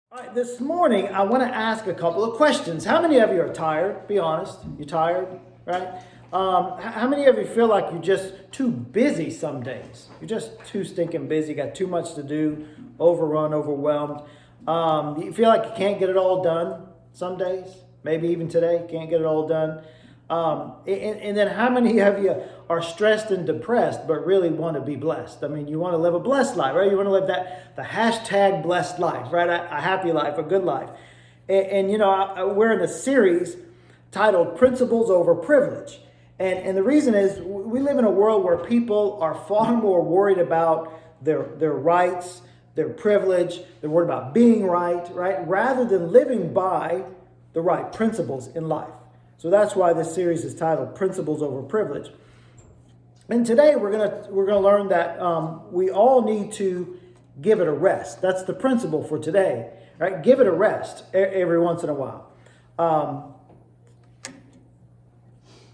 All right, this morning I want to ask a couple of questions. How many of you are tired? Be honest. You tired, right? How many of you feel like you're just too busy some days? You're just too stinking busy, got too much to do, overrun, overwhelmed. You feel like you can't get it all done some days? Maybe even today, can't get it all done. And then how many of you are stressed and depressed but really want to be blessed? I mean, you want to live a blessed life, right? You want to live the hashtag blessed life, right? A happy life, a good life. We're in a series titled Principles Over Privilege. And the reason is we live in a world where people are far more worried about their rights, their privilege, they're worried about being right, rather than living by the right principles in life. So that's why this series is titled Principles Over Privilege. And today we're gonna learn that we all need to give it a rest. That's the principle for today, right? Give it a rest every once in a while.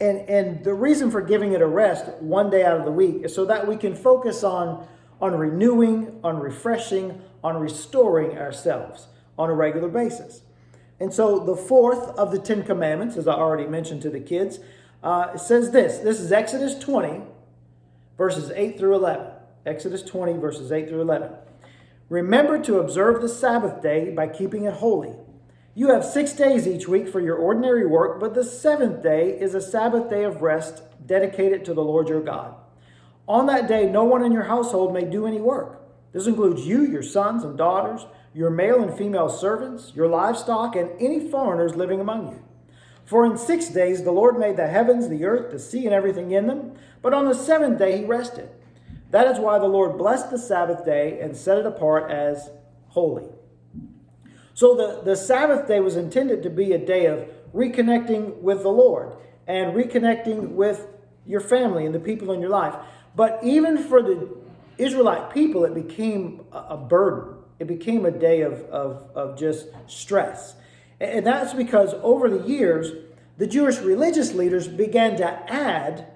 And the reason for giving it a rest one day out of the week is so that we can focus on renewing, on refreshing, on restoring ourselves on a regular basis. And so the fourth of the 10 commandments, as I already mentioned to the kids, says this. This is Exodus 20, verses 8 through 11. Exodus 20, verses 8 through 11. Remember to observe the Sabbath day by keeping it holy. You have 6 days each week for your ordinary work, but the seventh day is a Sabbath day of rest dedicated to the Lord your God. On that day, no one in your household may do any work. This includes you, your sons and daughters, your male and female servants, your livestock, and any foreigners living among you. For in 6 days the Lord made the heavens, the earth, the sea, and everything in them, but on the seventh day he rested. That is why the Lord blessed the Sabbath day and set it apart as holy. So the Sabbath day was intended to be a day of reconnecting with the Lord and reconnecting with your family and the people in your life. But even for the Israelite people, it became a burden. It became a day of just stress. And that's because over the years, the Jewish religious leaders began to add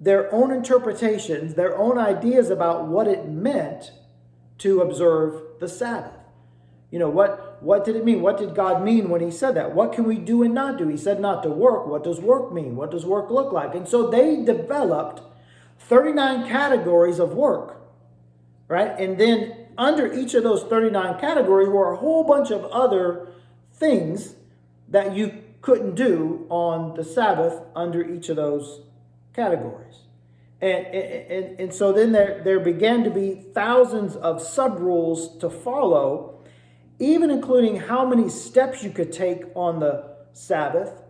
their own interpretations, their own ideas about what it meant to observe the Sabbath. You know, what did it mean? What did God mean when he said that? What can we do and not do? He said not to work. What does work mean? What does work look like? And so they developed 39 categories of work, right? And then under each of those 39 categories were a whole bunch of other things that you couldn't do on the Sabbath under each of those categories. And so then there began to be thousands of sub-rules to follow, even including how many steps you could take on the Sabbath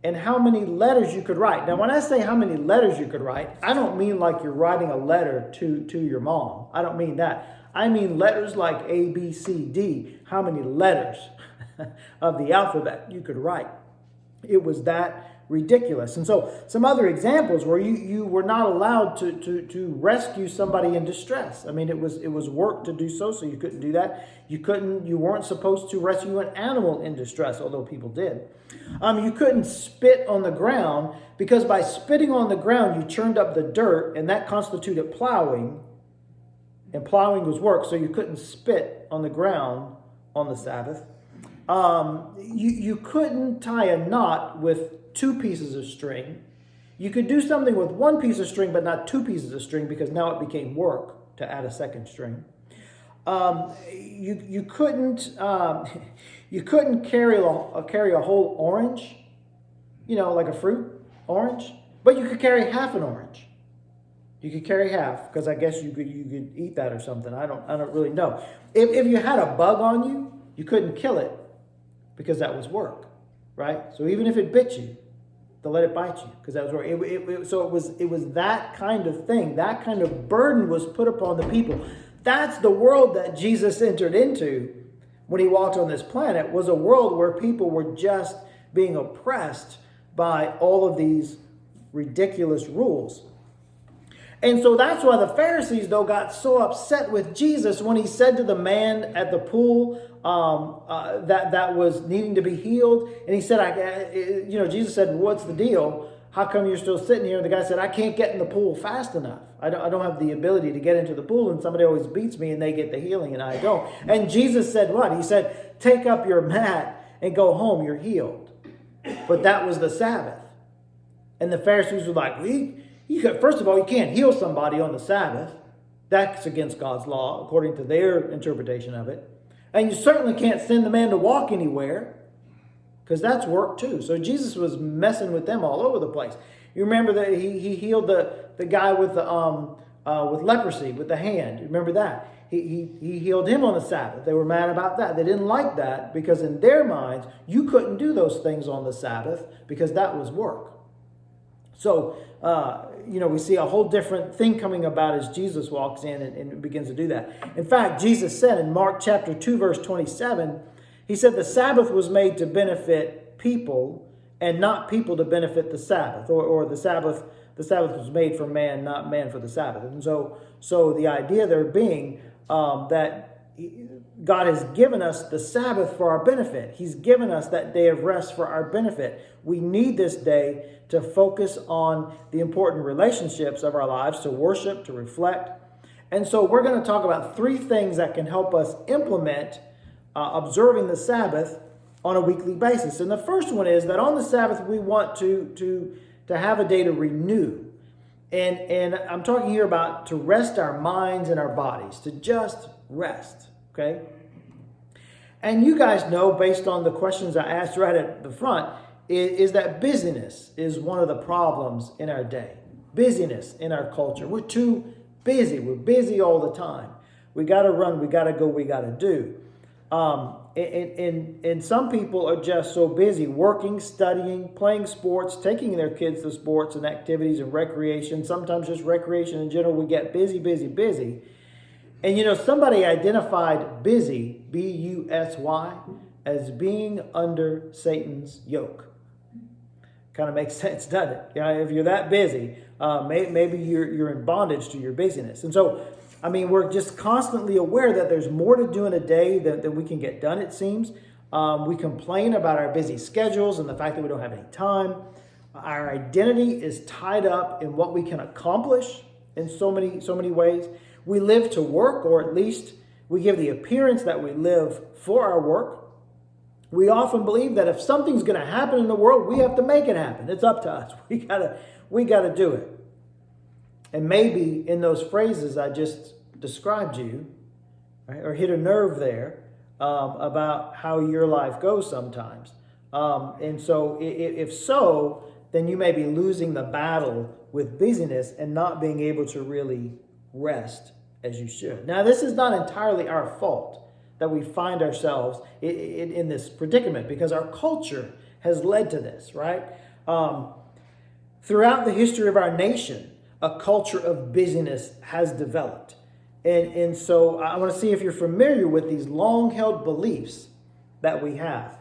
and how many letters you could write. Now, when I say how many letters you could write, I don't mean like you're writing a letter to your mom. I don't mean that. I mean letters like A, B, C, D. How many letters of the alphabet you could write. It was that ridiculous. And so some other examples where you were not allowed to rescue somebody in distress. I mean, it was work to do so you couldn't do that. You weren't supposed to rescue an animal in distress, although people did. You couldn't spit on the ground because by spitting on the ground, you churned up the dirt, and that constituted plowing. And plowing was work, so you couldn't spit on the ground on the Sabbath. You couldn't tie a knot with 2 pieces of string. You could do something with 1 piece of string, but not 2 pieces of string, because now it became work to add a second string. You couldn't carry a whole orange, like a fruit orange, but you could carry half an orange. You could carry half, because I guess you could eat that or something. I don't really know. If you had a bug on you, you couldn't kill it, because that was work, right? So even if it bit you, to let it bite you, because that was work. It was that kind of thing. That kind of burden was put upon the people. That's the world that Jesus entered into when he walked on this planet, was a world where people were just being oppressed by all of these ridiculous rules. And so that's why the Pharisees, though, got so upset with Jesus when he said to the man at the pool that was needing to be healed. And he said, Jesus said, "What's the deal? How come you're still sitting here?" And the guy said, "I can't get in the pool fast enough. I don't have the ability to get into the pool, and somebody always beats me and they get the healing and I don't. And Jesus said what? He said, take up your mat and go home, you're healed. But that was the Sabbath. And the Pharisees were like, first of all, you can't heal somebody on the Sabbath. That's against God's law, according to their interpretation of it. And you certainly can't send the man to walk anywhere, because that's work too. So Jesus was messing with them all over the place. You remember that he healed the guy with leprosy, with the hand. You remember that? He healed him on the Sabbath. They were mad about that. They didn't like that because in their minds, you couldn't do those things on the Sabbath because that was work. So, we see a whole different thing coming about as Jesus walks in and begins to do that. In fact, Jesus said in Mark chapter 2, verse 27, he said the Sabbath was made to benefit people and not people to benefit the Sabbath, or the Sabbath was made for man, not man for the Sabbath. And so the idea there being that God has given us the Sabbath for our benefit. He's given us that day of rest for our benefit. We need this day to focus on the important relationships of our lives, to worship, to reflect. And so we're going to talk about 3 things that can help us implement observing the Sabbath on a weekly basis. And the first one is that on the Sabbath, we want to have a day to renew. And I'm talking here about to rest our minds and our bodies, to just rest, okay? And you guys know, based on the questions I asked right at the front, is that busyness is one of the problems in our day. Busyness in our culture. We're too busy. We're busy all the time. We got to run. We got to go. We got to do. And some people are just so busy working, studying, playing sports, taking their kids to sports and activities and recreation. Sometimes just recreation in general. We get busy, busy, busy. And somebody identified busy, B-U-S-Y, as being under Satan's yoke. Kind of makes sense, doesn't it? If you're that busy, maybe you're in bondage to your busyness. And so, we're just constantly aware that there's more to do in a day than we can get done, it seems. We complain about our busy schedules and the fact that we don't have any time. Our identity is tied up in what we can accomplish in so many ways. We live to work, or at least we give the appearance that we live for our work. We often believe that if something's going to happen in the world, we have to make it happen. It's up to us. We gotta do it. And maybe in those phrases I just described you, right, or hit a nerve there about how your life goes sometimes. And so if so, then you may be losing the battle with busyness and not being able to really rest as you should. Now, this is not entirely our fault that we find ourselves in this predicament, because our culture has led to this, right? Throughout the history of our nation, a culture of busyness has developed. And so I want to see if you're familiar with these long-held beliefs that we have.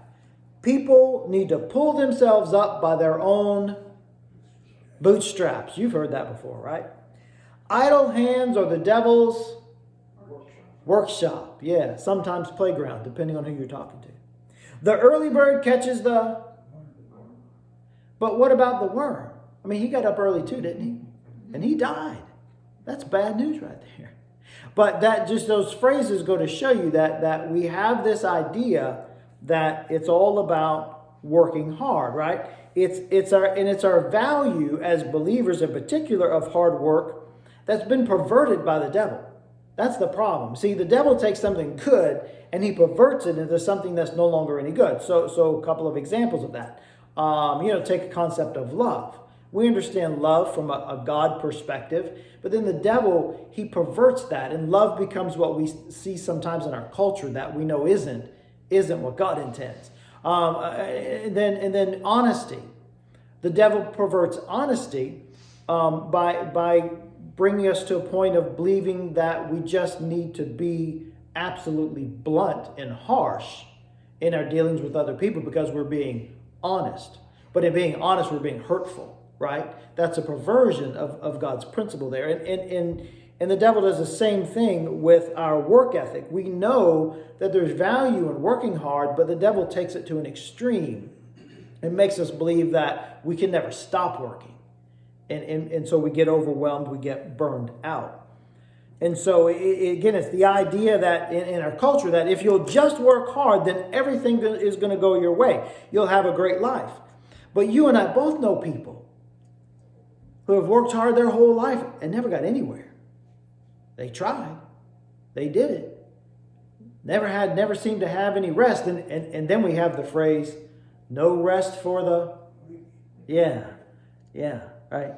People need to pull themselves up by their own bootstraps. You've heard that before, right? Idle hands are the devil's workshop. Yeah, sometimes playground, depending on who you're talking to. The early bird catches the... But what about the worm? He got up early too, didn't he? And he died. That's bad news right there. But those phrases go to show you that we have this idea that it's all about working hard, right? It's our value as believers in particular of hard work that's been perverted by the devil. That's the problem. See, the devil takes something good and he perverts it into something that's no longer any good. So a couple of examples of that. Take a concept of love. We understand love from a God perspective, but then the devil, he perverts that, and love becomes what we see sometimes in our culture that we know isn't what God intends. And then honesty. The devil perverts honesty by bringing us to a point of believing that we just need to be absolutely blunt and harsh in our dealings with other people because we're being honest. But in being honest, we're being hurtful, right? That's a perversion of God's principle there. And the devil does the same thing with our work ethic. We know that there's value in working hard, but the devil takes it to an extreme and makes us believe that we can never stop working. And so we get overwhelmed, we get burned out. And so, again, it's the idea that in our culture that if you'll just work hard, then everything is going to go your way. You'll have a great life. But you and I both know people who have worked hard their whole life and never got anywhere. They tried. They did it. Never seemed to have any rest. And then we have the phrase, no rest for the... Yeah, right?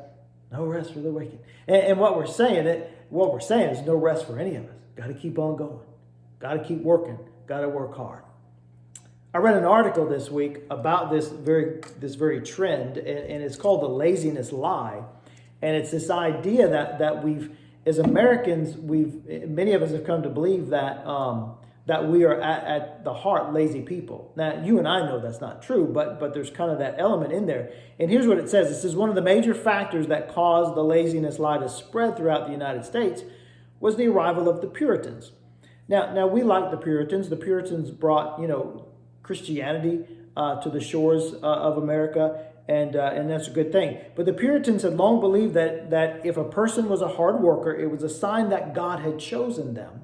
No rest for the wicked. And what we're saying is no rest for any of us. Got to keep on going. Got to keep working. Got to work hard. I read an article this week about this very trend, and it's called the Laziness Lie. And it's this idea that we've, as Americans, many of us have come to believe that we are at the heart lazy people. Now, you and I know that's not true, but there's kind of that element in there. And here's what it says. It says one of the major factors that caused the laziness lie to spread throughout the United States was the arrival of the Puritans. Now we like the Puritans. The Puritans brought, Christianity to the shores of America, and that's a good thing. But the Puritans had long believed that if a person was a hard worker, it was a sign that God had chosen them.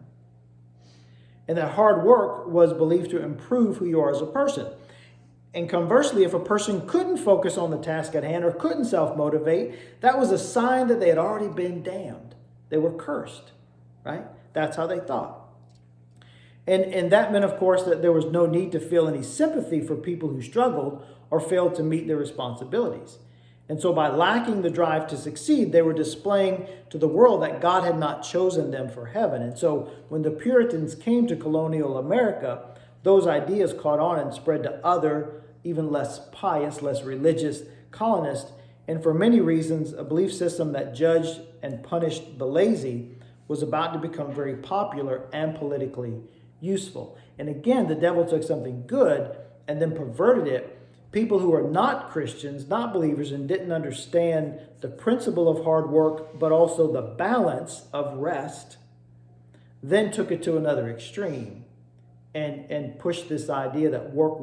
And that hard work was believed to improve who you are as a person. And conversely, if a person couldn't focus on the task at hand or couldn't self-motivate, that was a sign that they had already been damned. They were cursed, right? That's how they thought. And that meant, of course, that there was no need to feel any sympathy for people who struggled or failed to meet their responsibilities. And so by lacking the drive to succeed, they were displaying to the world that God had not chosen them for heaven. And so when the Puritans came to colonial America, those ideas caught on and spread to other, even less pious, less religious colonists. And for many reasons, a belief system that judged and punished the lazy was about to become very popular and politically useful. And again, the devil took something good and then perverted it. People who are not Christians, not believers, and didn't understand the principle of hard work, but also the balance of rest, then took it to another extreme and pushed this idea that work.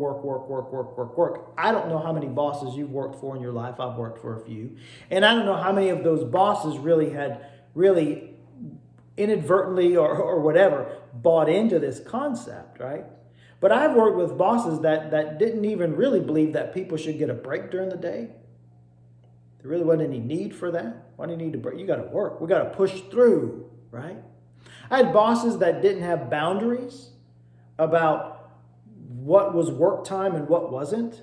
I don't know how many bosses you've worked for in your life. I've worked for a few. And I don't know how many of those bosses really inadvertently or whatever bought into this concept, right? But I've worked with bosses that didn't even really believe that people should get a break during the day. There really wasn't any need for that. Why do you need a break? You got to work. We got to push through, right? I had bosses that didn't have boundaries about what was work time and what wasn't,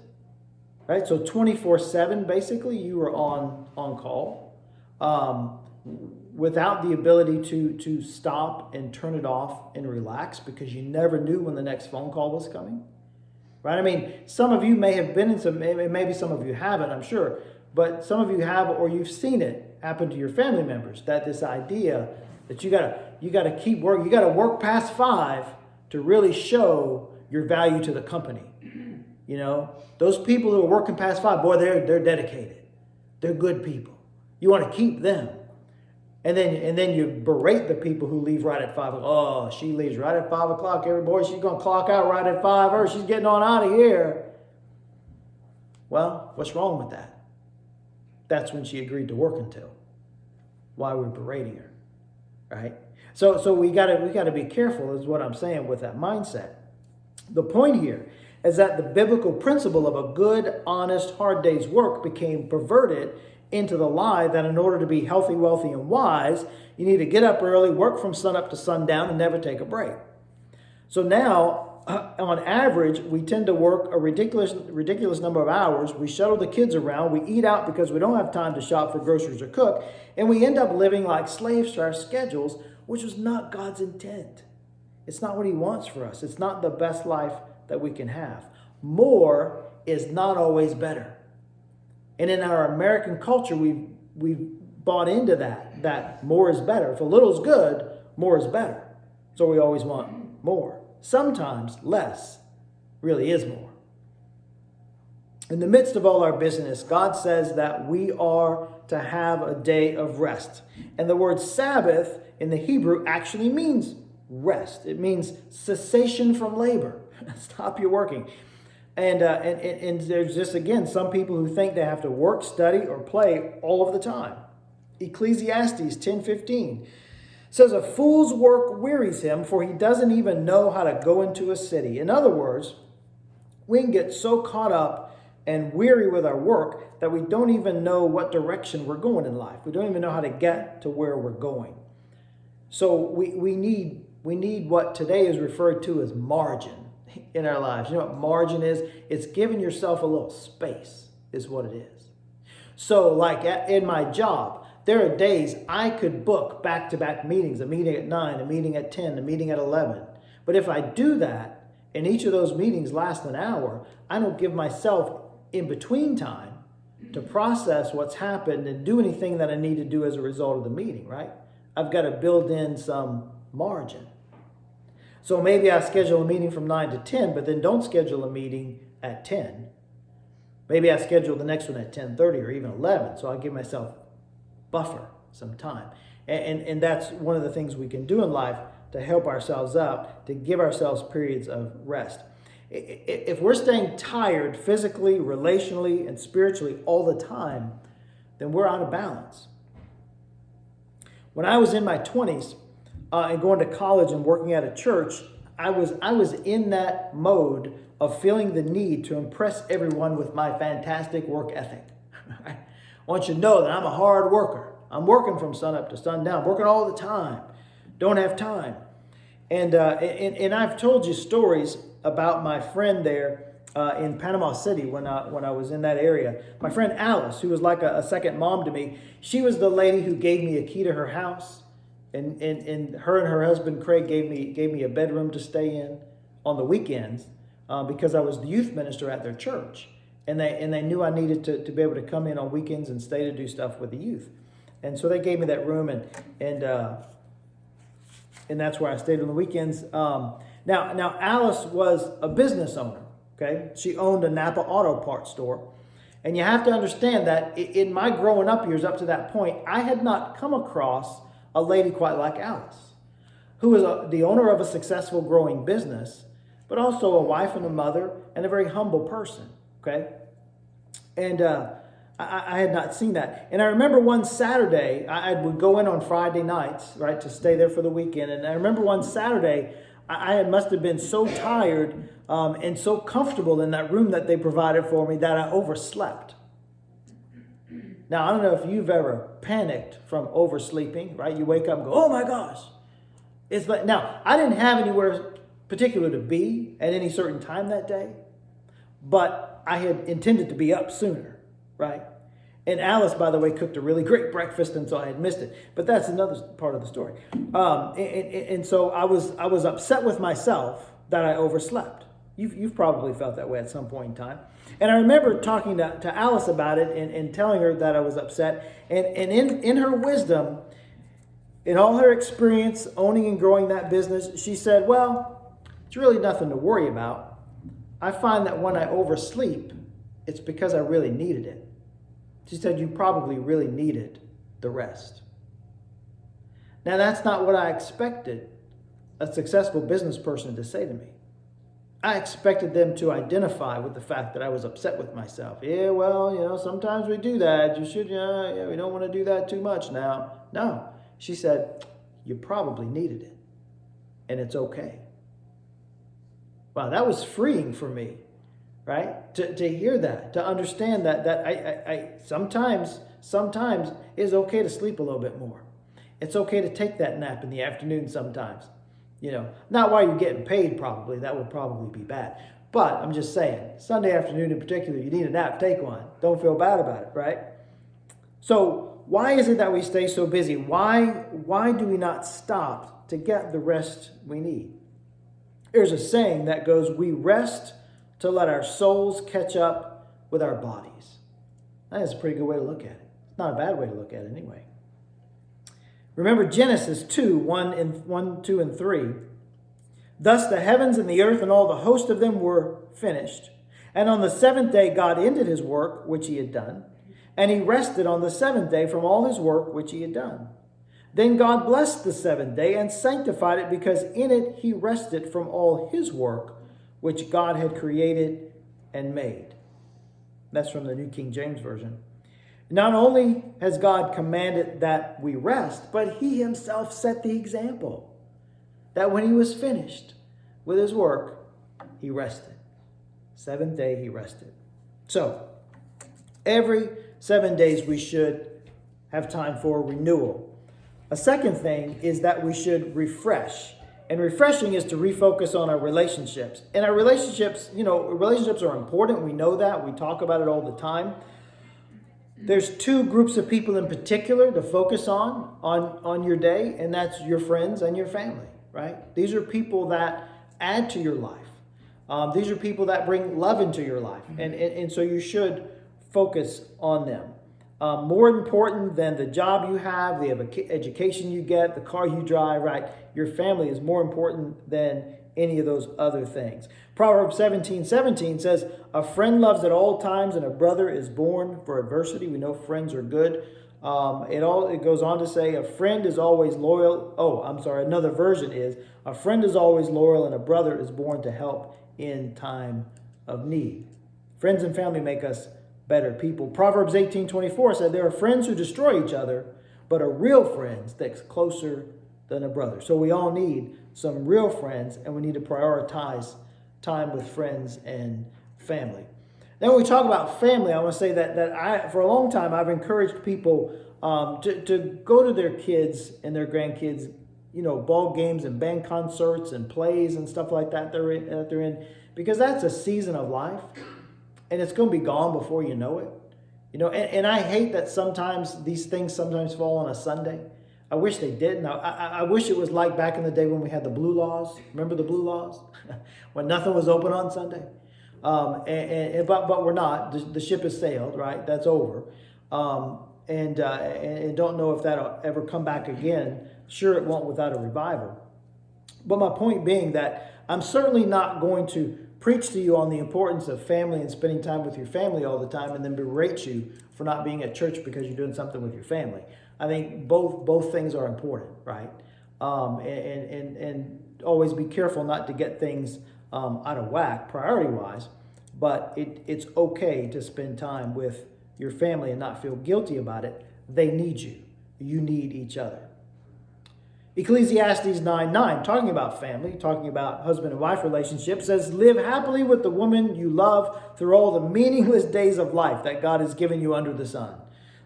right? So 24/7, basically, you were on call. Without the ability to stop and turn it off and relax because you never knew when the next phone call was coming, right? I mean, some of you may have been in some, maybe some of you haven't, I'm sure, but some of you have, or you've seen it happen to your family members, that this idea that you gotta keep working, you gotta work past 5 to really show your value to the company. Those people who are working past 5, boy, they're dedicated. They're good people. You want to keep them. And then you berate the people who leave right at 5. Oh, she leaves right at 5 o'clock. Every boy, she's going to clock out right at 5. Or she's getting on out of here. Well, what's wrong with that? That's when she agreed to work until. Why we're berating her, right? So we gotta be careful, is what I'm saying with that mindset. The point here is that the biblical principle of a good, honest, hard day's work became perverted into the lie that in order to be healthy, wealthy, and wise, you need to get up early, work from sunup to sundown, and never take a break. So now, on average, we tend to work a ridiculous number of hours. We shuttle the kids around. We eat out because we don't have time to shop for groceries or cook. And we end up living like slaves to our schedules, which was not God's intent. It's not what he wants for us. It's not the best life that we can have. More is not always better. And in our American culture, we've bought into that more is better. If a little is good, more is better. So we always want more. Sometimes less really is more. In the midst of all our business, God says that we are to have a day of rest. And the word Sabbath in the Hebrew actually means rest. It means cessation from labor. Stop your working. And there's just, again, some people who think they have to work, study, or play all of the time. Ecclesiastes 10:15 says, a fool's work wearies him, for he doesn't even know how to go into a city. In other words, we can get so caught up and weary with our work that we don't even know what direction we're going in life. We don't even know how to get to where we're going. So we need what today is referred to as margin in our lives. You know what margin is? It's giving yourself a little space is what it is. So like in my job, there are days I could book back-to-back meetings, a meeting at 9, a meeting at 10, a meeting at 11. But if I do that, and each of those meetings lasts an hour, I don't give myself in between time to process what's happened and do anything that I need to do as a result of the meeting, right? I've got to build in some margin. So maybe I schedule a meeting from 9 to 10, but then don't schedule a meeting at 10. Maybe I schedule the next one at 10:30 or even 11, so I give myself buffer some time. And that's one of the things we can do in life to help ourselves out, to give ourselves periods of rest. If we're staying tired physically, relationally, and spiritually all the time, then we're out of balance. When I was in my 20s, and going to college and working at a church, I was in that mode of feeling the need to impress everyone with my fantastic work ethic. I want you to know that I'm a hard worker. I'm working from sun up to sundown, working all the time. Don't have time. And I've told you stories about my friend there in Panama City when I was in that area. My friend Alice, who was like a second mom to me, she was the lady who gave me a key to her house. And her and her husband Craig gave me a bedroom to stay in on the weekends because I was the youth minister at their church, and they knew I needed to be able to come in on weekends and stay to do stuff with the youth, and so they gave me that room, and that's where I stayed on the weekends. Now Alice was a business owner. Okay, she owned a Napa auto parts store, and you have to understand that in my growing up years up to that point, I had not come across a lady quite like Alice, who was the owner of a successful growing business, but also a wife and a mother and a very humble person, okay? And I had not seen that. And I remember one Saturday, I would go in on Friday nights, right, to stay there for the weekend. And I remember one Saturday, I must have been so tired and so comfortable in that room that they provided for me that I overslept. Now, I don't know if you've ever panicked from oversleeping, right? You wake up and go, oh my gosh. It's like, now, I didn't have anywhere particular to be at any certain time that day, but I had intended to be up sooner, right? And Alice, by the way, cooked a really great breakfast, and so I had missed it. But that's another part of the story. And so I was upset with myself that I overslept. You've probably felt that way at some point in time. And I remember talking to Alice about it and telling her that I was upset. And in her wisdom, in all her experience owning and growing that business, she said, well, it's really nothing to worry about. I find that when I oversleep, it's because I really needed it. She said, you probably really needed the rest. Now, that's not what I expected a successful business person to say to me. I expected them to identify with the fact that I was upset with myself. Yeah, well, sometimes we do that. You should, we don't want to do that too much now. No, she said, you probably needed it, and it's okay. Wow, that was freeing for me, right? To hear that, to understand that I sometimes it's okay to sleep a little bit more. It's okay to take that nap in the afternoon sometimes. Not while you're getting paid, probably. That would probably be bad. But I'm just saying, Sunday afternoon in particular, you need a nap, take one. Don't feel bad about it, right? So why is it that we stay so busy? Why do we not stop to get the rest we need? There's a saying that goes, we rest to let our souls catch up with our bodies. That is a pretty good way to look at it. It's not a bad way to look at it anyway. Remember Genesis 2, 1, 2, and 3. Thus the heavens and the earth and all the host of them were finished. And on the seventh day God ended his work which he had done. And he rested on the seventh day from all his work which he had done. Then God blessed the seventh day and sanctified it, because in it he rested from all his work which God had created and made. That's from the New King James Version. Not only has God commanded that we rest, but he himself set the example that when he was finished with his work, he rested. Seventh day he rested. So, every 7 days we should have time for renewal. A second thing is that we should refresh. And refreshing is to refocus on our relationships. And our relationships, relationships are important. We know that. We talk about it all the time. There's two groups of people in particular to focus on your day, and that's your friends and your family, right? These are people that add to your life. These are people that bring love into your life. And so you should focus on them. More important than the job you have, the education you get, the car you drive, right? Your family is more important than any of those other things. Proverbs 17:17 says, a friend loves at all times and a brother is born for adversity. We know friends are good. It goes on to say, a friend is always loyal. Another version is, a friend is always loyal and a brother is born to help in time of need. Friends and family make us better people. Proverbs 18:24 said, there are friends who destroy each other, but a real friend sticks closer than a brother. So we all need some real friends, and we need to prioritize time with friends and family. Then when we talk about family, I want to say that for a long time, I've encouraged people to go to their kids and their grandkids, ball games and band concerts and plays and stuff like that they're in, because that's a season of life. And it's going to be gone before you know it. And I hate that sometimes these things fall on a Sunday. I wish they didn't. I wish it was like back in the day when we had the blue laws. Remember the blue laws? When nothing was open on Sunday. But we're not. The ship has sailed, right? That's over. And don't know if that'll ever come back again. Sure, it won't without a revival. But my point being that I'm certainly not going to preach to you on the importance of family and spending time with your family all the time and then berate you for not being at church because you're doing something with your family. I think both things are important, right? And always be careful not to get things out of whack priority-wise, but it's okay to spend time with your family and not feel guilty about it. They need you. You need each other. Ecclesiastes 9:9, talking about family, talking about husband and wife relationship, says, live happily with the woman you love through all the meaningless days of life that God has given you under the sun.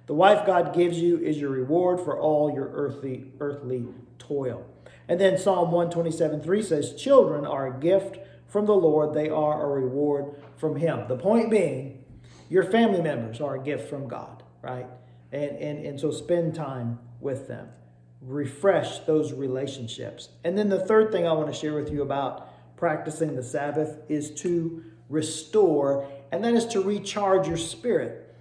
The wife God gives you is your reward for all your earthly toil. And then Psalm 127:3 says, children are a gift from the Lord. They are a reward from him. The point being, your family members are a gift from God, right? And so spend time with them. Refresh those relationships. And then the third thing I want to share with you about practicing the Sabbath is to restore, and that is to recharge your spirit.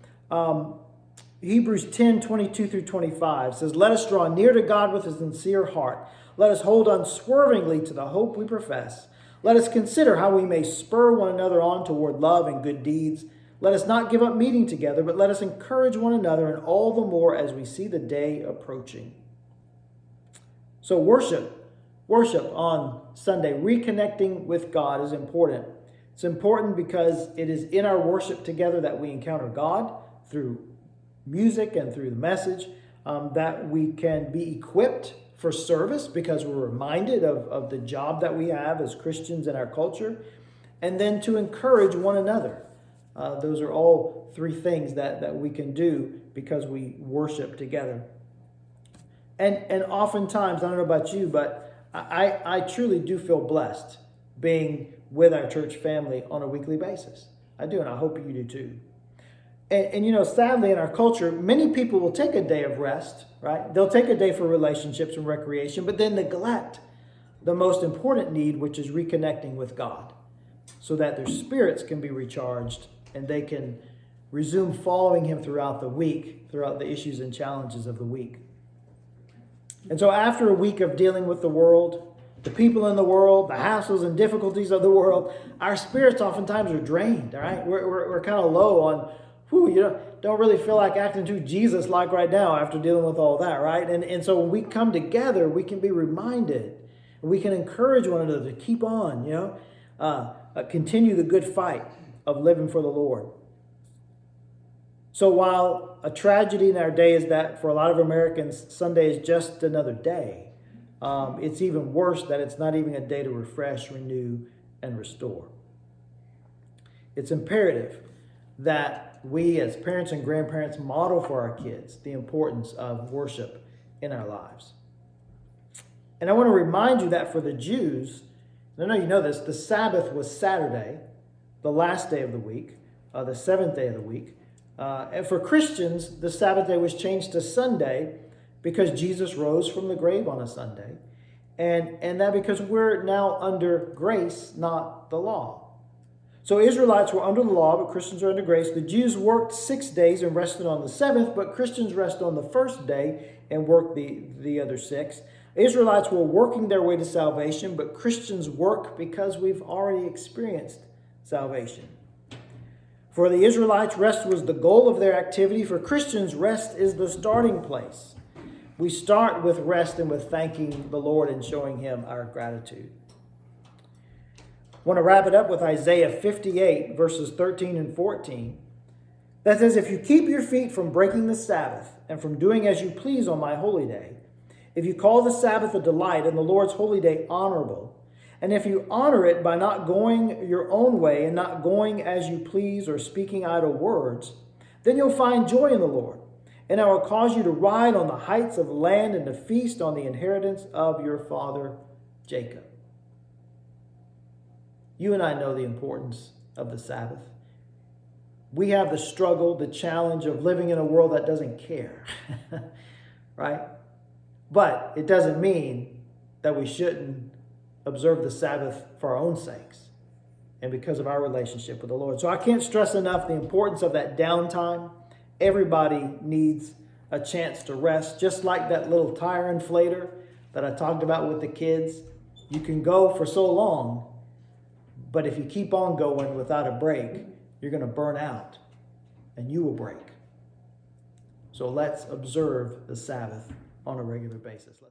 Hebrews 10:22-25 says, let us draw near to God with a sincere heart. Let us hold unswervingly to the hope we profess. Let us consider how we may spur one another on toward love and good deeds. Let us not give up meeting together, but let us encourage one another, and all the more as we see the day approaching. So worship on Sunday, reconnecting with God is important. It's important because it is in our worship together that we encounter God through music and through the message, that we can be equipped for service because we're reminded of the job that we have as Christians in our culture, and then to encourage one another. Those are all three things that we can do because we worship together. And oftentimes, I don't know about you, but I truly do feel blessed being with our church family on a weekly basis. I do, and I hope you do too. And sadly, in our culture, many people will take a day of rest, right? They'll take a day for relationships and recreation, but then neglect the most important need, which is reconnecting with God, so that their spirits can be recharged and they can resume following him throughout the week, throughout the issues and challenges of the week. And so after a week of dealing with the world, the people in the world, the hassles and difficulties of the world, our spirits oftentimes are drained, all right? We're kind of low on, don't really feel like acting too Jesus-like right now after dealing with all that, right? And so when we come together, we can be reminded, and we can encourage one another to keep on, continue the good fight of living for the Lord. So while a tragedy in our day is that for a lot of Americans, Sunday is just another day, it's even worse that it's not even a day to refresh, renew, and restore. It's imperative that we as parents and grandparents model for our kids the importance of worship in our lives. And I want to remind you that for the Jews, I know you know this, the Sabbath was Saturday, the last day of the week, the seventh day of the week. And for Christians, the Sabbath day was changed to Sunday because Jesus rose from the grave on a Sunday. And that because we're now under grace, not the law. So Israelites were under the law, but Christians are under grace. The Jews worked 6 days and rested on the seventh, but Christians rest on the first day and work the other 6. Israelites were working their way to salvation, but Christians work because we've already experienced salvation. For the Israelites, rest was the goal of their activity. For Christians, rest is the starting place. We start with rest and with thanking the Lord and showing him our gratitude. I want to wrap it up with Isaiah 58, verses 13 and 14. That says, if you keep your feet from breaking the Sabbath and from doing as you please on my holy day, if you call the Sabbath a delight and the Lord's holy day honorable, and if you honor it by not going your own way and not going as you please or speaking idle words, then you'll find joy in the Lord. And I will cause you to ride on the heights of the land and to feast on the inheritance of your father Jacob. You and I know the importance of the Sabbath. We have the struggle, the challenge of living in a world that doesn't care, right? But it doesn't mean that we shouldn't observe the Sabbath for our own sakes and because of our relationship with the Lord. So I can't stress enough the importance of that downtime. Everybody needs a chance to rest, just like that little tire inflator that I talked about with the kids. You can go for so long, but if you keep on going without a break, you're going to burn out and you will break. So let's observe the Sabbath on a regular basis.